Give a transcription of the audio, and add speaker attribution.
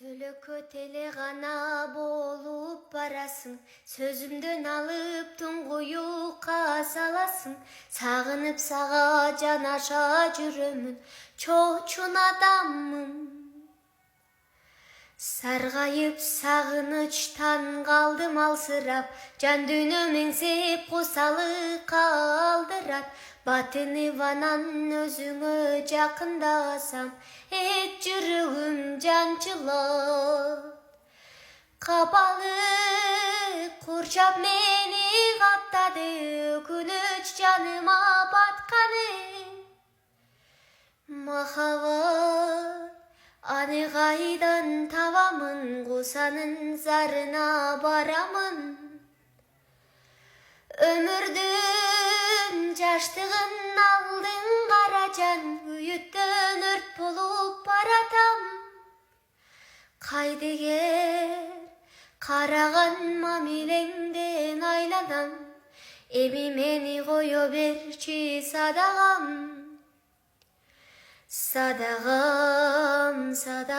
Speaker 1: Sölökötele gana bolup barasın, sözümdөн alıp tuңгуюкка саласың. Сагынып сага жанаша жүрөмүн, чоочун адаммын. Sargayıp sağınıçtan kaldım alsırap, can dünüm engsep kusalı kaldırat. Batını vanan özüngö jakındasam, et жүрөгүм janчылат. Kapalı kurçap meni kaptadı, күнөч canıma batkаны. Mahabat аны кайдан табамын, кусанын зарына барамын. Өмүрдүн жаштыгын алдың каражан, үйүттөн өрт болуп баратам. Кайдыгер караган мамилеңден айланам, эми мени кое берчи садагам. Sadagam, sadagam.